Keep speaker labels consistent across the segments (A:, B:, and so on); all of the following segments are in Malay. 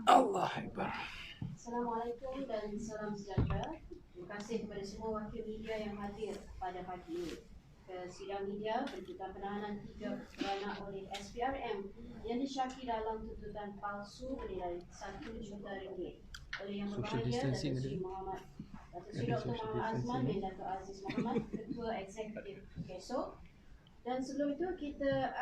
A: Allah Akbar.
B: Assalamualaikum dan salam sejahtera. Terima kasih kepada semua wakil media yang hadir pada pagi ini. Ke sidang media berita penahanan 3 beranak oleh SPRM yang disyaki dalam tuntutan palsu bernilai RM1 juta oleh Yang Berbahagia Datuk Seri Muhammad Datuk Seri Dr. Muhammad Azman bin Datuk Aziz Muhammad, Ketua Eksekutif KESO. Dan sebelum kita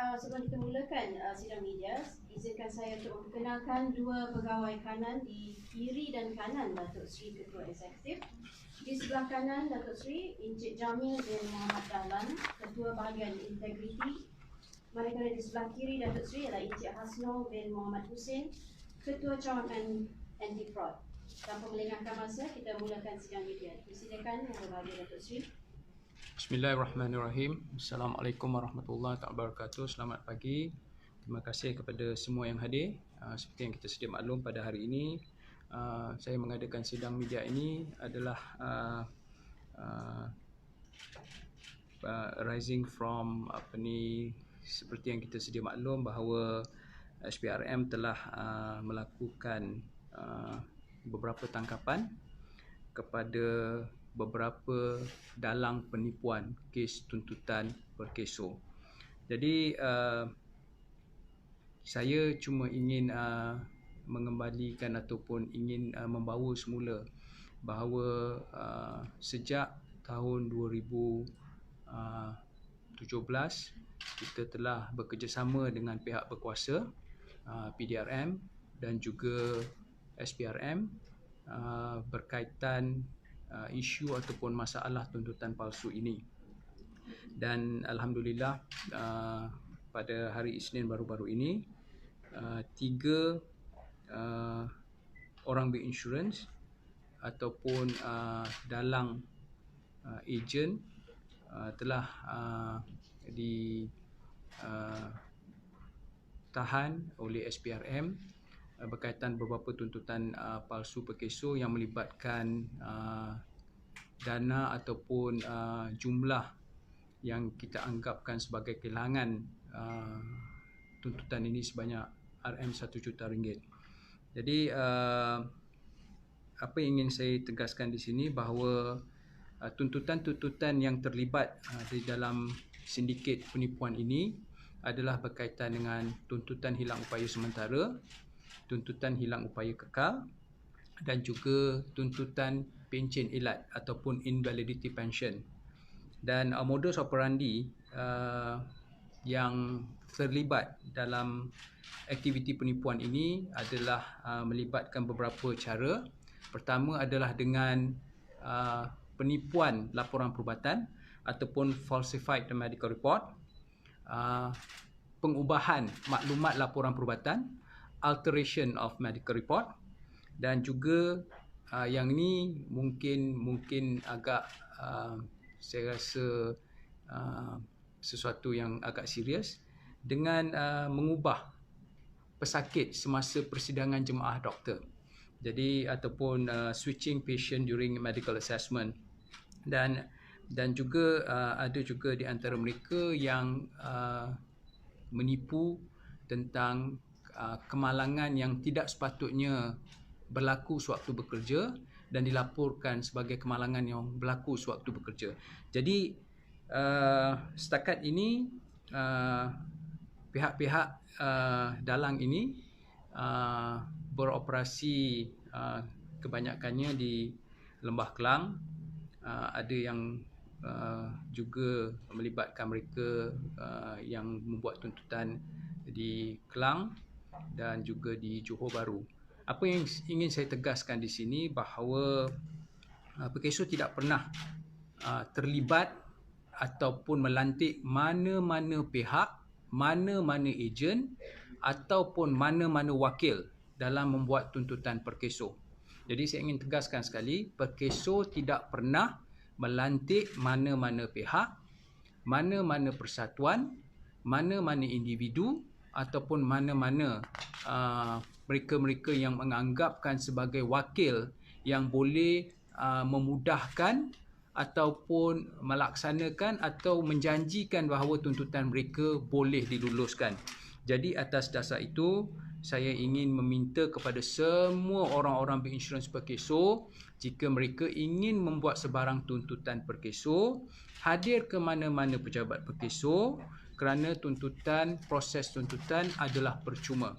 B: mulakan sidang media, izinkan saya untuk memperkenalkan dua pegawai kanan di kiri dan kanan Datuk Seri Ketua Eksekutif. Di sebelah kanan Datuk Seri Encik Jamil bin Muhammad Dahlan, Ketua Bahagian Integriti. Manakala di sebelah kiri Datuk Seri adalah Encik Hasno bin Muhammad Hussein, Ketua Cawangan Anti Fraud. Tanpa melengahkan masa, kita mulakan sidang media. Persilakan Yang Berbahagia Datuk Seri.
A: Bismillahirrahmanirrahim. Assalamualaikum warahmatullahi wabarakatuh. Selamat pagi. Terima kasih kepada semua yang hadir. Seperti yang kita sedia maklum, pada hari ini saya mengadakan sidang media ini adalah rising from seperti yang kita sedia maklum bahawa SPRM telah melakukan beberapa tangkapan kepada beberapa dalang penipuan kes tuntutan perkeso. Jadi saya cuma ingin mengembalikan ataupun ingin membawa semula bahawa sejak tahun 2017 kita telah bekerjasama dengan pihak berkuasa, PDRM dan juga SPRM berkaitan isu ataupun masalah tuntutan palsu ini. Dan alhamdulillah pada hari Isnin baru-baru ini 3 orang berinsurans ataupun dalang ejen telah ditahan oleh SPRM berkaitan beberapa tuntutan palsu perkeso yang melibatkan dana ataupun jumlah yang kita anggapkan sebagai kehilangan tuntutan ini sebanyak RM1 juta. Jadi apa yang ingin saya tegaskan di sini bahawa tuntutan-tuntutan yang terlibat di dalam sindiket penipuan ini adalah berkaitan dengan tuntutan hilang upaya sementara, tuntutan hilang upaya kekal dan juga tuntutan pencen elat ataupun invalidity pension. Dan modus operandi yang terlibat dalam aktiviti penipuan ini adalah melibatkan beberapa cara. Pertama adalah dengan penipuan laporan perubatan ataupun falsified medical report, pengubahan maklumat laporan perubatan, alteration of medical report, dan juga yang ini mungkin agak saya rasa sesuatu yang agak serius, dengan mengubah pesakit semasa persidangan jemaah doktor. Jadi ataupun switching patient during medical assessment, dan juga ada juga di antara mereka yang menipu tentang kemalangan yang tidak sepatutnya berlaku sewaktu bekerja dan dilaporkan sebagai kemalangan yang berlaku sewaktu bekerja. Jadi setakat ini pihak-pihak dalang ini beroperasi kebanyakannya di Lembah Kelang. Ada yang juga melibatkan mereka yang membuat tuntutan di Kelang dan juga di Johor Bahru. Apa yang ingin saya tegaskan di sini bahawa perkeso tidak pernah terlibat ataupun melantik mana-mana pihak, mana-mana ejen ataupun mana-mana wakil dalam membuat tuntutan perkeso. Jadi saya ingin tegaskan sekali, perkeso tidak pernah melantik mana-mana pihak, mana-mana persatuan, mana-mana individu ataupun mana-mana mereka-mereka yang menganggapkan sebagai wakil yang boleh memudahkan ataupun melaksanakan atau menjanjikan bahawa tuntutan mereka boleh diluluskan. Jadi atas dasar itu, saya ingin meminta kepada semua orang-orang berinsurans perkeso, jika mereka ingin membuat sebarang tuntutan perkeso, hadir ke mana-mana pejabat perkeso, kerana proses tuntutan adalah percuma.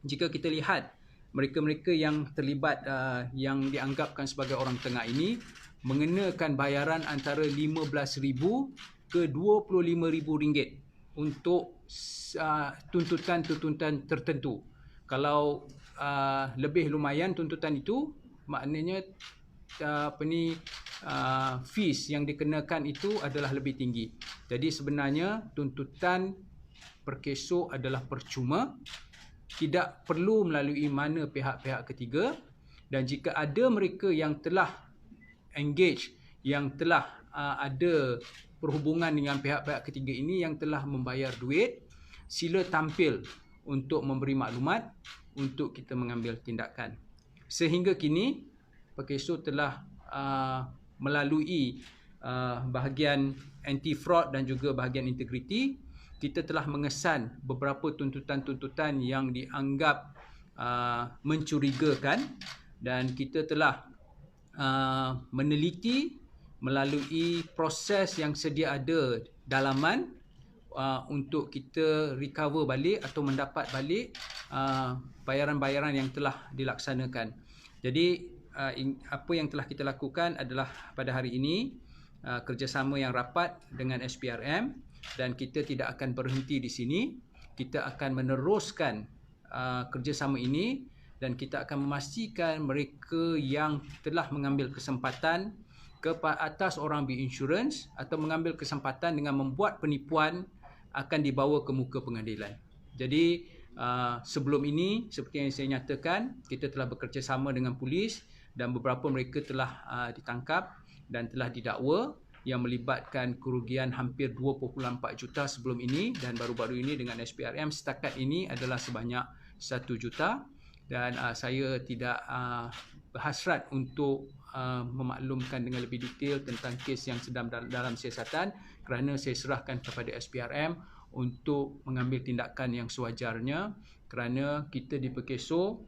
A: Jika kita lihat mereka-mereka yang terlibat yang dianggapkan sebagai orang tengah ini mengenakan bayaran antara RM15,000 ke RM25,000 untuk tuntutan tertentu. Kalau lebih lumayan tuntutan itu, maknanya fees yang dikenakan itu adalah lebih tinggi. Jadi sebenarnya tuntutan perkeso adalah percuma, tidak perlu melalui mana pihak-pihak ketiga, dan jika ada mereka yang telah engage, yang telah ada perhubungan dengan pihak-pihak ketiga ini yang telah membayar duit, sila tampil untuk memberi maklumat untuk kita mengambil tindakan. Sehingga kini perkeso telah melalui bahagian anti-fraud dan juga bahagian integriti, kita telah mengesan beberapa tuntutan-tuntutan yang dianggap mencurigakan, dan kita telah meneliti melalui proses yang sedia ada dalaman untuk kita recover balik atau mendapat balik bayaran-bayaran yang telah dilaksanakan. Jadi apa yang telah kita lakukan adalah pada hari ini kerjasama yang rapat dengan SPRM, dan kita tidak akan berhenti di sini. Kita akan meneruskan kerjasama ini, dan kita akan memastikan mereka yang telah mengambil kesempatan ke atas orang berinsurans atau mengambil kesempatan dengan membuat penipuan akan dibawa ke muka pengadilan. Jadi sebelum ini, seperti yang saya nyatakan, kita telah bekerjasama dengan polis dan beberapa mereka telah ditangkap dan telah didakwa, yang melibatkan kerugian hampir 2.4 juta sebelum ini, dan baru-baru ini dengan SPRM setakat ini adalah sebanyak 1 juta. Dan saya tidak berhasrat untuk memaklumkan dengan lebih detail tentang kes yang sedang dalam siasatan, kerana saya serahkan kepada SPRM untuk mengambil tindakan yang sewajarnya, kerana kita di Perkeso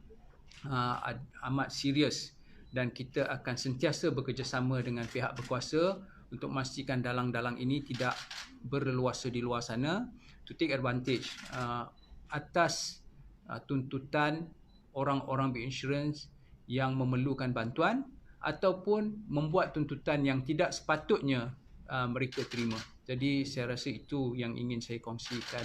A: amat serius, dan kita akan sentiasa bekerjasama dengan pihak berkuasa untuk memastikan dalang-dalang ini tidak berleluasa di luar sana to take advantage atas tuntutan orang-orang berinsurans yang memerlukan bantuan ataupun membuat tuntutan yang tidak sepatutnya mereka terima. Jadi saya rasa itu yang ingin saya kongsikan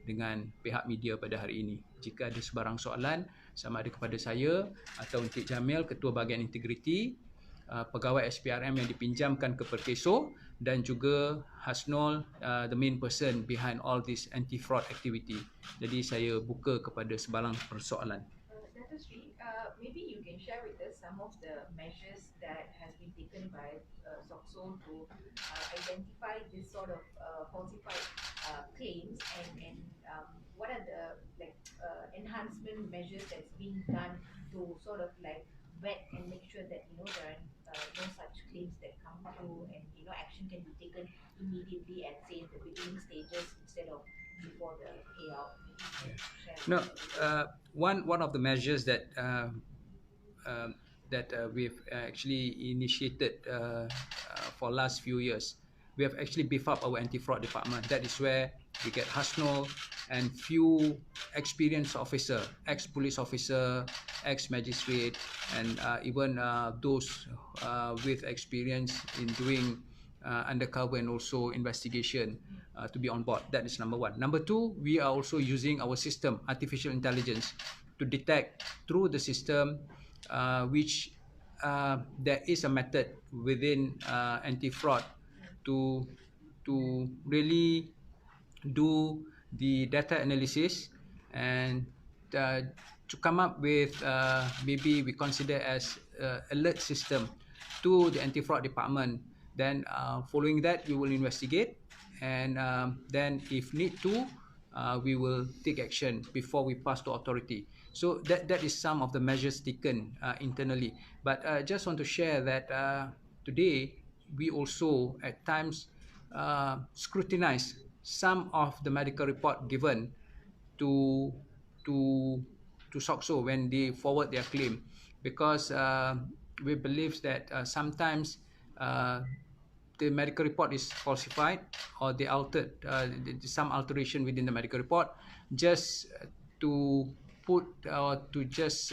A: dengan pihak media pada hari ini. Jika ada sebarang soalan sama ada kepada saya atau Encik Jamil, Ketua Bahagian Integriti, pegawai SPRM yang dipinjamkan ke Perkeso, dan juga Hasnol, the main person behind all this anti-fraud activity. Jadi saya buka kepada sebarang persoalan.
C: Dato' Sri, maybe you can share with us some of the measures that has been taken by SOCSO to identify this sort of falsified claims, and what are the enhancement measures that's being done to sort of vet and make sure that there are no such claims that come through, and action can be taken immediately at, say, the beginning stages instead of before the payout.
A: No, one of the measures that we've actually initiated for last few years, we have actually beefed up our anti-fraud department. That is where we get Hasnol and few experienced officer, ex-police officer, ex-magistrate, and even those with experience in doing undercover and also investigation to be on board. That is number one. Number two, we are also using our system, artificial intelligence, to detect through the system which there is a method within anti-fraud to really do the data analysis and to come up with maybe we consider as alert system to the anti-fraud department. Then following that, we will investigate, and then if need to, we will take action before we pass to authority. So that is some of the measures taken internally. But I just want to share that today we also at times scrutinize some of the medical report given to to SOCSO when they forward their claim, because we believe that sometimes the medical report is falsified, or they altered some alteration within the medical report, just to put or to just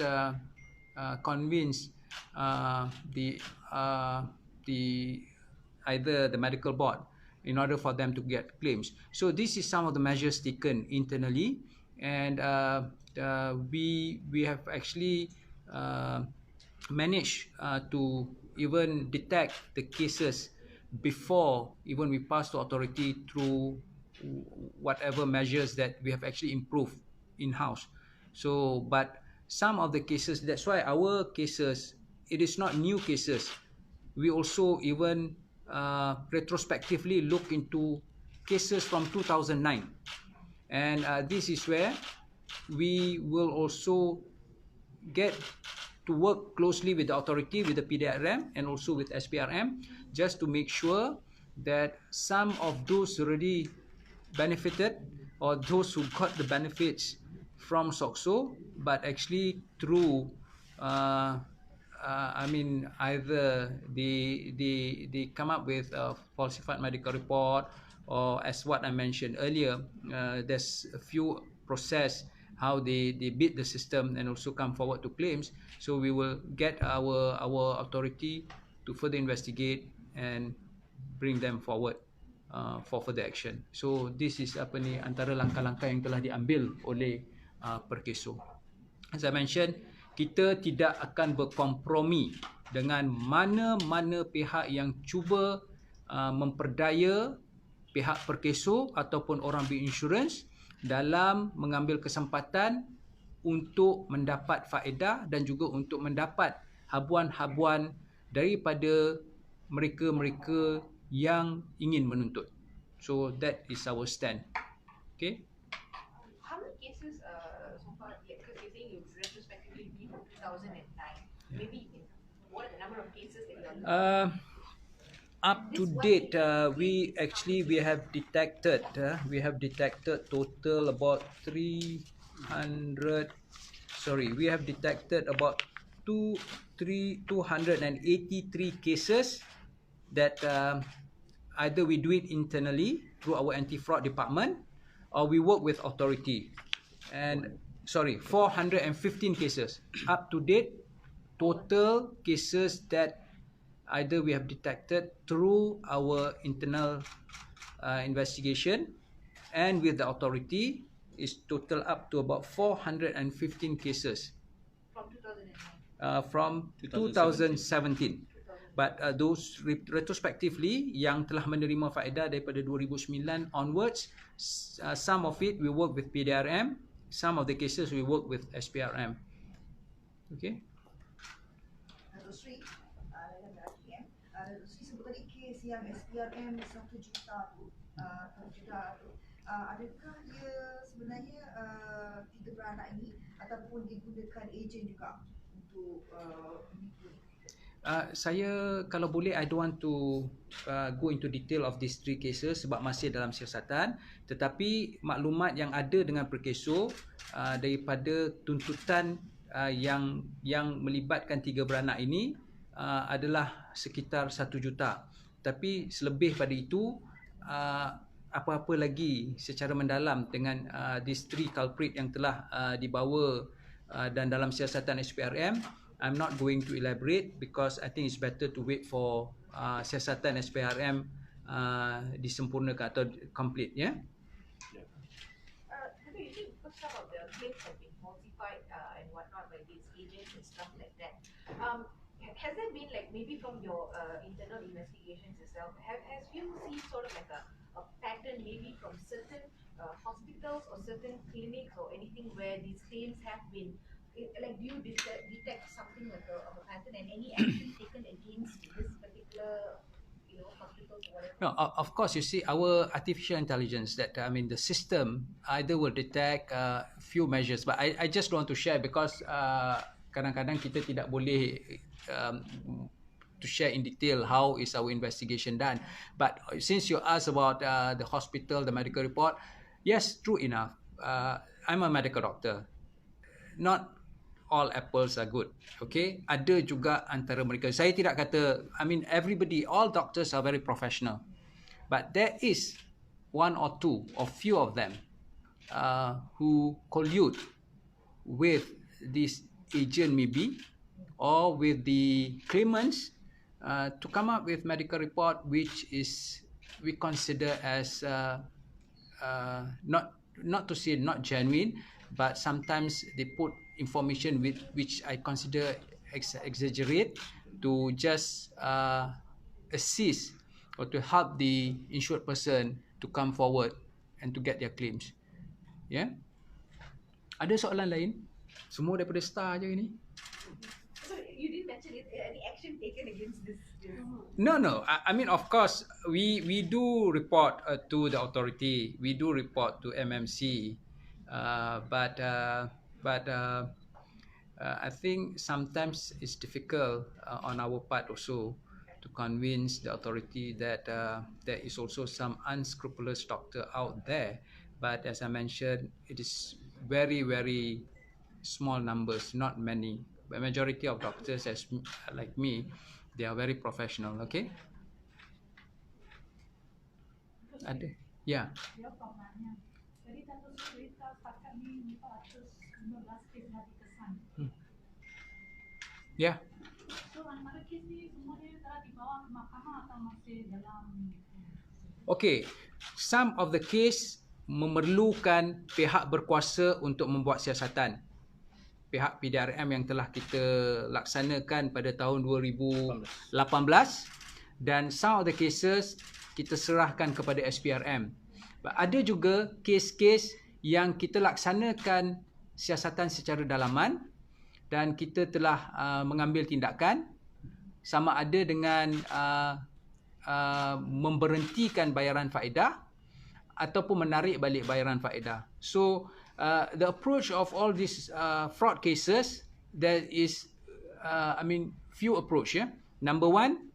A: convince the either the medical board in order for them to get claims. So this is some of the measures taken internally, and we have actually managed to even detect the cases before even we pass to authority through whatever measures that we have actually improved in-house. So, but some of the cases, that's why our cases, it is not new cases. We also even retrospectively look into cases from 2009. And this is where we will also get to work closely with the authority, with the PDRM and also with SPRM, just to make sure that some of those already benefited, or those who got the benefits from SOCSO, but actually through I mean, either they come up with a falsified medical report, or as what I mentioned earlier, there's a few process how they beat the system and also come forward to claims. So we will get our authority to further investigate and bring them forward for further action. So this is apa ni, antara langkah-langkah yang telah diambil oleh Perkeso. As I mentioned, kita tidak akan berkompromi dengan mana-mana pihak yang cuba memperdaya pihak Perkeso ataupun orang berinsurans dalam mengambil kesempatan untuk mendapat faedah dan juga untuk mendapat habuan-habuan daripada mereka-mereka yang ingin menuntut. So that is our stand. Okay.
C: How many cases so far? Because you're saying you retrospectively been from 2009. Maybe what are the number of cases that you are looking
A: up to date, we have detected total about 283 cases that either we do it internally through our anti-fraud department, or we work with authority. And 415 cases up to date, total cases that either we have detected through our internal investigation and with the authority is total up to about 415 cases
C: from 2009?
A: From 2017. But those retrospectively yang telah menerima faedah daripada 2009 onwards, some of it we work with PDRM, some of the cases we work with SPRM. Okay.
D: Sri sebut tadi kes yang SPRM 1 juta tu, adakah dia sebenarnya tiga beranak ini ataupun digunakan ejen juga untuk menipu?
A: Saya kalau boleh, I don't want to go into detail of these 3 cases sebab masih dalam siasatan, tetapi maklumat yang ada dengan Perkeso daripada tuntutan yang melibatkan 3 beranak ini adalah sekitar 1 juta. Tapi selebih pada itu, apa-apa lagi secara mendalam dengan these 3 culprit yang telah dibawa dan dalam siasatan SPRM, I'm not going to elaborate because I think it's better to wait for siasatan SPRM disempurnakan atau complete, ya.
C: You think because some of the claims have been falsified and whatnot by these agents and stuff like that. Has there been, like, maybe from your internal investigations itself, has you seen sort of like a pattern maybe from certain hospitals or certain clinics or anything where these claims have been, like, do you detect something like of a pattern and any action taken against this particular hospitals or whatever?
A: No, of course, you see, our artificial intelligence, that the system either will detect few measures, but I just don't want to share because kadang-kadang kita tidak boleh to share in detail how is our investigation done. But since you asked about the hospital, the medical report, yes, true enough, I'm a medical doctor. Not all apples are good. Okay, ada juga antara mereka. Saya tidak kata, I mean everybody, all doctors are very professional. But there is one or two or few of them who collude with this agent maybe or with the claimants to come up with medical report which is we consider as not to say not genuine, but sometimes they put information which I consider exaggerate to just assist or to help the insured person to come forward and to get their claims. Yeah. Ada soalan lain? Semua daripada Star je ini.
C: So you didn't mention it, any action taken against this?
A: No. I mean, of course, we do report to the authority. We do report to MMC, but I think sometimes it's difficult on our part also to convince the authority that there is also some unscrupulous doctor out there. But as I mentioned, it is very, very small numbers, not many. The majority of doctors, like me, they are very professional. Okay. Ada? Ya.
E: Dia pertanyaan. Jadi Dato' cerita setakat ni 415 kes dah dikesan.
A: Ya.
E: So antara kes ni semua dia telah dibawa ke mahkamah atau masih dalam?
A: Okay. Some of the case memerlukan pihak berkuasa untuk membuat siasatan. Pihak PDRM yang telah kita laksanakan pada tahun 2018 dan some of the cases kita serahkan kepada SPRM. Ada juga kes-kes yang kita laksanakan siasatan secara dalaman dan kita telah mengambil tindakan sama ada dengan memberhentikan bayaran faedah ataupun menarik balik bayaran faedah. So the approach of all these fraud cases, there is few approach. Yeah. Number one,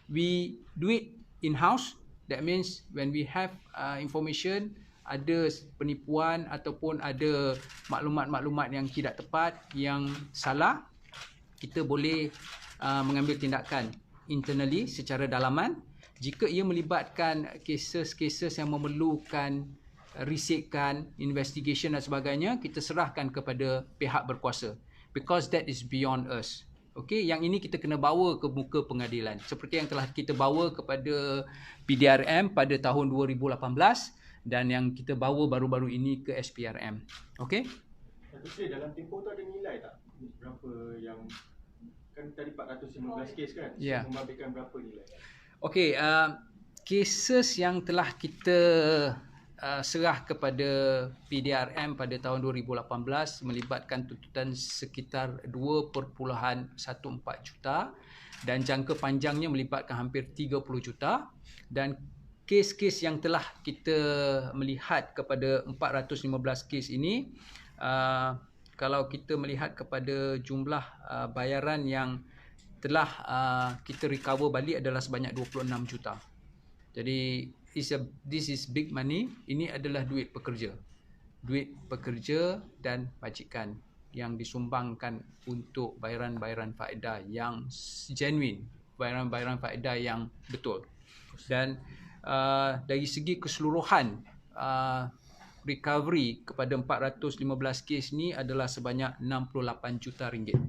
A: we do it in-house. That means when we have information, ada penipuan ataupun ada maklumat-maklumat yang tidak tepat, yang salah, kita boleh mengambil tindakan internally secara dalaman. Jika ia melibatkan kes-kes yang memerlukan risikan, investigation dan sebagainya, kita serahkan kepada pihak berkuasa. Because that is beyond us. Okay, yang ini kita kena bawa ke muka pengadilan. Seperti yang telah kita bawa kepada PDRM pada tahun 2018 dan yang kita bawa baru-baru ini ke SPRM. Okay?
F: Dato' Sri, dalam tempoh tu ada nilai tak? Berapa yang, kan tadi 415 kes kan?
A: Ya.
F: So, membabitkan berapa nilai?
A: Okay, cases yang telah kita serah kepada PDRM pada tahun 2018 melibatkan tuntutan sekitar 2.14 juta dan jangka panjangnya melibatkan hampir 30 juta dan kes-kes yang telah kita melihat kepada 415 kes ini, kalau kita melihat kepada jumlah bayaran yang telah kita recover balik adalah sebanyak 26 juta. Jadi this is big money. Ini adalah duit pekerja. Duit pekerja dan majikan yang disumbangkan untuk bayaran-bayaran faedah yang genuine, bayaran-bayaran faedah yang betul. Dan dari segi keseluruhan recovery kepada 415 kes ni adalah sebanyak 68 juta ringgit.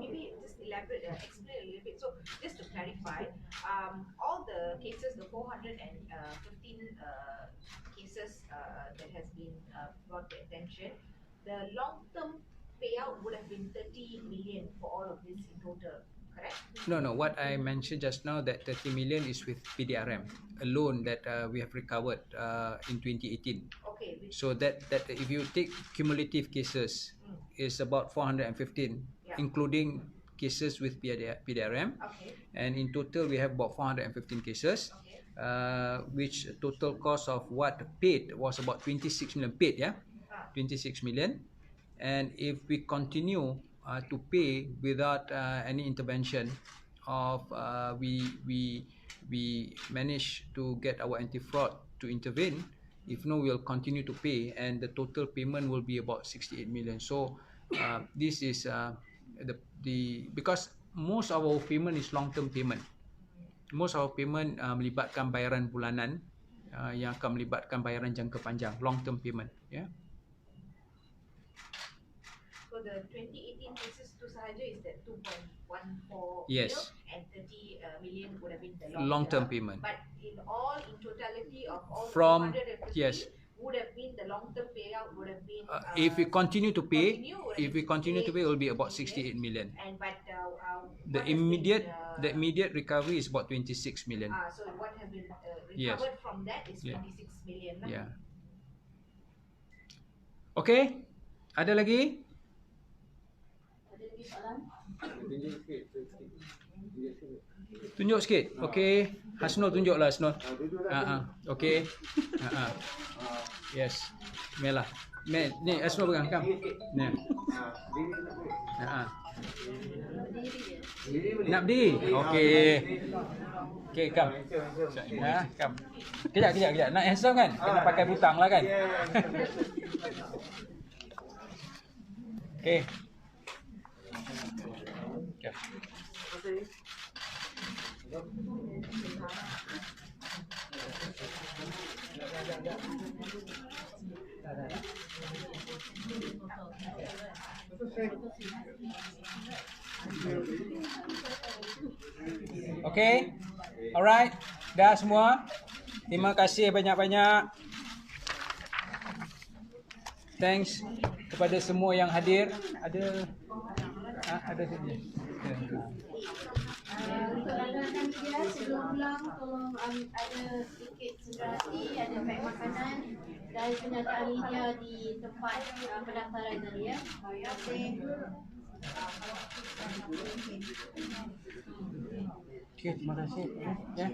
C: Maybe just elaborate, explain a little bit. So just to clarify, all the cases, the 415 cases that has been brought to attention, the long-term payout would have been 30 million for all of this in total, correct?
A: No. What I mentioned just now, that 30 million is with PDRM, a loan that we have recovered in 2018.
C: Okay.
A: So that if you take cumulative cases, is about 415,
C: Yeah.
A: including cases with PDRM.
C: Okay.
A: And in total, we have about 415 cases,
C: Okay.
A: which total cost of what paid was about 26 million paid, yeah? 26 million. And if we continue to pay without any intervention of we manage to get our anti-fraud to intervene. If no, we'll continue to pay, and the total payment will be about 68 million. So this is the because most of our payment is long-term payment. Most of our payment melibatkan bayaran bulanan yang akan melibatkan bayaran jangka panjang, long-term payment. Yeah.
C: So the 2018 cases tu sahaja is that 2.14
A: Yes.
C: mil and 30 million would have been the
A: Long-term payment.
C: But in totality of all
A: From
C: 250
A: yes.
C: would have been the long-term payout would have been
A: If we continue to pay,
C: would have
A: if we
C: been
A: continue to pay, it will be about
C: 68
A: 68 million.
C: And but
A: The
C: what has
A: immediate
C: been,
A: the immediate recovery is about 26 million.
C: so what has been recovered
A: Yes.
C: from that is
A: Yeah.
C: 26 million lah.
A: Yeah. Okay. Ada lagi?
B: Ada lagi soalan?
A: Tunjuk sikit. Okay. Hasnul tunjuklah Hasnul. Okay. Yes. Melah. Ni Hasnul pegang kam. Ni. Nak berdiri? Okay. Okay, kam. Kam. Kejap. Nak handsome kan? Kena pakai butang lah kan? Okay. Okay. Okay. Alright. Dah semua. Terima kasih banyak-banyak. Thanks kepada semua yang hadir. Ada sini.
B: Untuk rakan-rakan media, sebelum pulang tolong ada sedikit segerati, ada beg makanan dan penyataan media di tempat pendaftaran tadi ya. Terima kasih.
A: Okay, terima kasih. Ya.